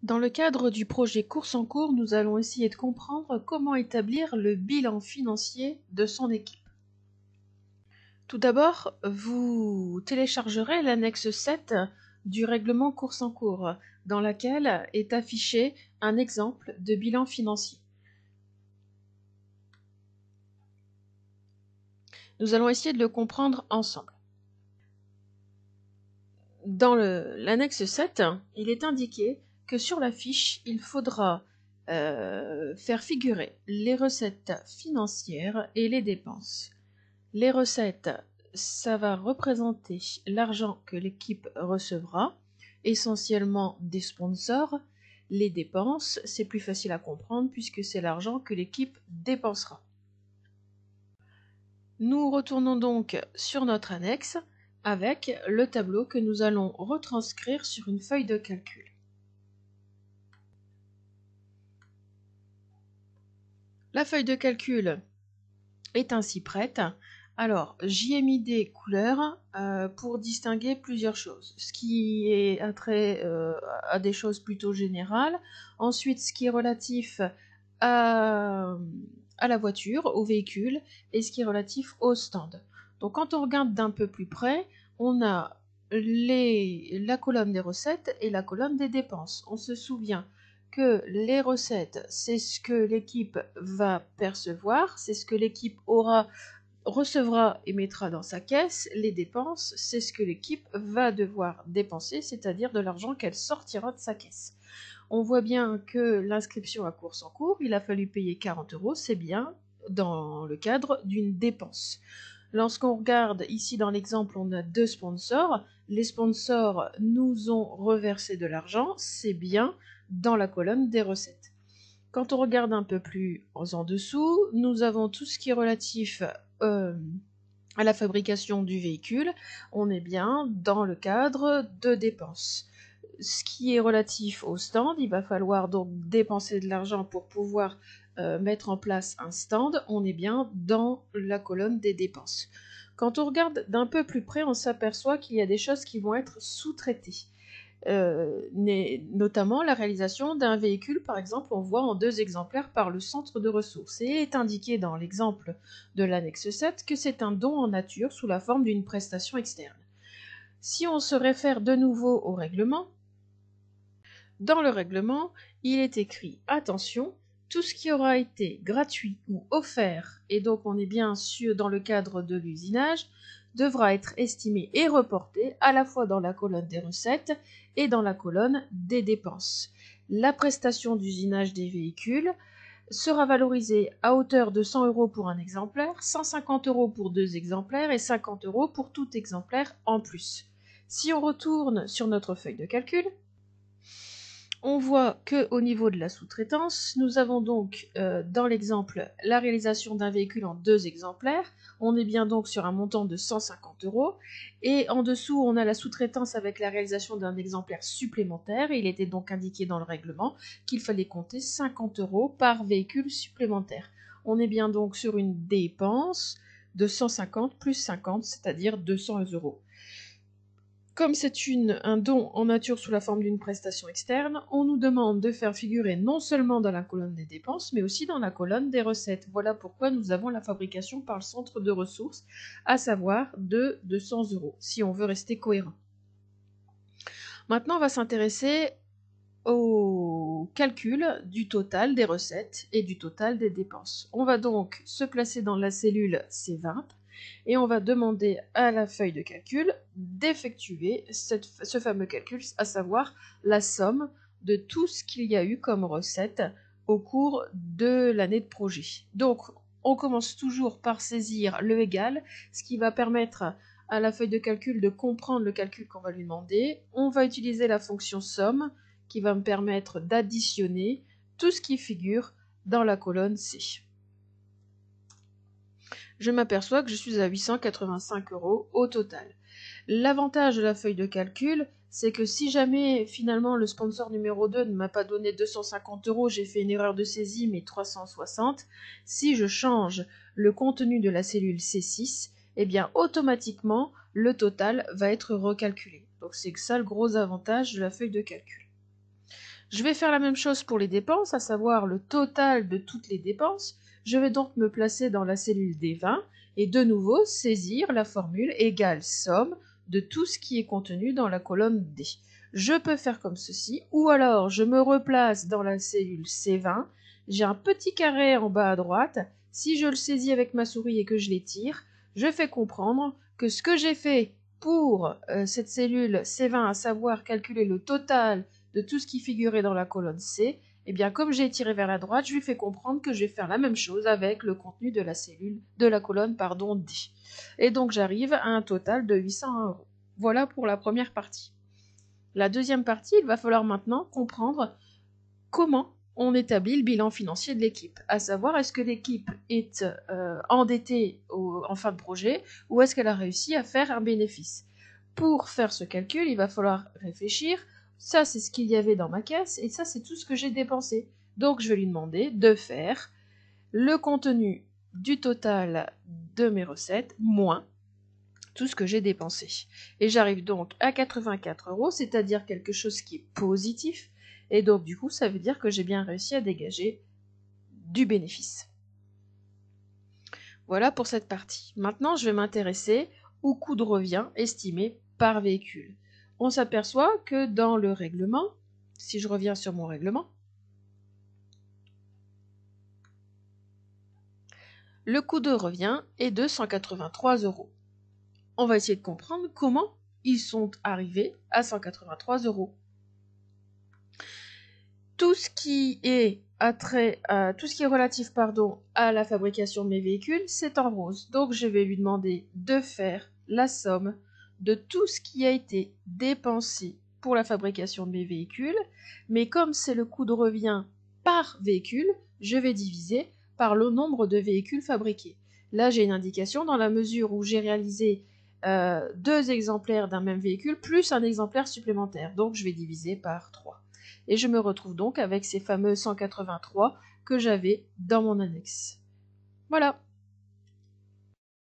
Dans le cadre du projet Course en cours, nous allons essayer de comprendre comment établir le bilan financier de son équipe. Tout d'abord, vous téléchargerez l'annexe 7 du règlement Course en cours, dans laquelle est affiché un exemple de bilan financier. Nous allons essayer de le comprendre ensemble. Dans l'annexe 7, il est indiqué que sur la fiche, il faudra faire figurer les recettes financières et les dépenses. Les recettes, ça va représenter l'argent que l'équipe recevra, essentiellement des sponsors. Les dépenses, c'est plus facile à comprendre puisque c'est l'argent que l'équipe dépensera. Nous retournons donc sur notre annexe avec le tableau que nous allons retranscrire sur une feuille de calcul. La feuille de calcul est ainsi prête. Alors, j'y ai mis des couleurs pour distinguer plusieurs choses. Ce qui est attrait à des choses plutôt générales. Ensuite, ce qui est relatif à la voiture, au véhicule, et ce qui est relatif au stand. Donc, quand on regarde d'un peu plus près, on a la colonne des recettes et la colonne des dépenses. On se souvient que les recettes, c'est ce que l'équipe va percevoir, c'est ce que l'équipe recevra et mettra dans sa caisse. Les dépenses, c'est ce que l'équipe va devoir dépenser, c'est-à-dire de l'argent qu'elle sortira de sa caisse. On voit bien que l'inscription à Course en cours, il a fallu payer 40 €, c'est bien dans le cadre d'une dépense. Lorsqu'on regarde ici dans l'exemple, on a 2 sponsors. Les sponsors nous ont reversé de l'argent, c'est bien dans la colonne des recettes. Quand on regarde un peu plus en dessous, nous avons tout ce qui est relatif à la fabrication du véhicule. On est bien dans le cadre de dépenses. Ce qui est relatif au stand, il va falloir donc dépenser de l'argent pour pouvoir mettre en place un stand. On est bien dans la colonne des dépenses. Quand on regarde d'un peu plus près, on s'aperçoit qu'il y a des choses qui vont être sous-traitées. Notamment la réalisation d'un véhicule, par exemple, on voit en 2 exemplaires par le centre de ressources. Et il est indiqué dans l'exemple de l'annexe 7 que c'est un don en nature sous la forme d'une prestation externe. Si on se réfère de nouveau au règlement, dans le règlement, il est écrit « Attention, tout ce qui aura été gratuit ou offert, et donc on est bien sûr dans le cadre de l'usinage, devra être estimé et reporté à la fois dans la colonne des recettes et dans la colonne des dépenses. La prestation d'usinage des véhicules sera valorisée à hauteur de 100 € pour un exemplaire, 150 € pour 2 exemplaires et 50 € pour tout exemplaire en plus. Si on retourne sur notre feuille de calcul, on voit qu'au niveau de la sous-traitance, nous avons donc dans l'exemple la réalisation d'un véhicule en 2 exemplaires. On est bien donc sur un montant de 150 €. Et en dessous, on a la sous-traitance avec la réalisation d'un exemplaire supplémentaire. Et il était donc indiqué dans le règlement qu'il fallait compter 50 € par véhicule supplémentaire. On est bien donc sur une dépense de 150 plus 50, c'est-à-dire 200 €. Comme c'est un don en nature sous la forme d'une prestation externe, on nous demande de faire figurer non seulement dans la colonne des dépenses, mais aussi dans la colonne des recettes. Voilà pourquoi nous avons la fabrication par le centre de ressources, à savoir de 200 €, si on veut rester cohérent. Maintenant, on va s'intéresser au calcul du total des recettes et du total des dépenses. On va donc se placer dans la cellule C20 et on va demander à la feuille de calcul d'effectuer ce fameux calcul, à savoir la somme de tout ce qu'il y a eu comme recette au cours de l'année de projet. Donc, on commence toujours par saisir le égal, ce qui va permettre à la feuille de calcul de comprendre le calcul qu'on va lui demander. On va utiliser la fonction somme qui va me permettre d'additionner tout ce qui figure dans la colonne C. Je m'aperçois que je suis à 885 € au total. L'avantage de la feuille de calcul, c'est que si jamais finalement le sponsor numéro 2 ne m'a pas donné 250 €, j'ai fait une erreur de saisie, mais 360, si je change le contenu de la cellule C6, eh bien automatiquement le total va être recalculé. Donc c'est ça le gros avantage de la feuille de calcul. Je vais faire la même chose pour les dépenses, à savoir le total de toutes les dépenses. Je vais donc me placer dans la cellule D20 et de nouveau saisir la formule égale somme de tout ce qui est contenu dans la colonne D. Je peux faire comme ceci, ou alors je me replace dans la cellule C20, j'ai un petit carré en bas à droite, si je le saisis avec ma souris et que je l'étire, je fais comprendre que ce que j'ai fait pour cette cellule C20, à savoir calculer le total de tout ce qui figurait dans la colonne C, et bien comme j'ai tiré vers la droite, je lui fais comprendre que je vais faire la même chose avec le contenu de la colonne D. Et donc j'arrive à un total de 801 €. Voilà pour la première partie. La deuxième partie, il va falloir maintenant comprendre comment on établit le bilan financier de l'équipe, à savoir est-ce que l'équipe est endettée en fin de projet ou est-ce qu'elle a réussi à faire un bénéfice. Pour faire ce calcul, il va falloir réfléchir. Ça, c'est ce qu'il y avait dans ma caisse, et ça, c'est tout ce que j'ai dépensé. Donc, je vais lui demander de faire le contenu du total de mes recettes, moins tout ce que j'ai dépensé. Et j'arrive donc à 84 €, c'est-à-dire quelque chose qui est positif, et donc, du coup, ça veut dire que j'ai bien réussi à dégager du bénéfice. Voilà pour cette partie. Maintenant, je vais m'intéresser au coût de revient estimé par véhicule. On s'aperçoit que dans le règlement, si je reviens sur mon règlement, le coût de revient est de 183 €. On va essayer de comprendre comment ils sont arrivés à 183 €. Tout ce qui est relatif à la fabrication de mes véhicules, c'est en rose. Donc je vais lui demander de faire la somme de tout ce qui a été dépensé pour la fabrication de mes véhicules, mais comme c'est le coût de revient par véhicule, je vais diviser par le nombre de véhicules fabriqués. Là, j'ai une indication dans la mesure où j'ai réalisé 2 exemplaires d'un même véhicule plus un exemplaire supplémentaire. Donc je vais diviser par 3. Et je me retrouve donc avec ces fameux 183 que j'avais dans mon annexe. Voilà.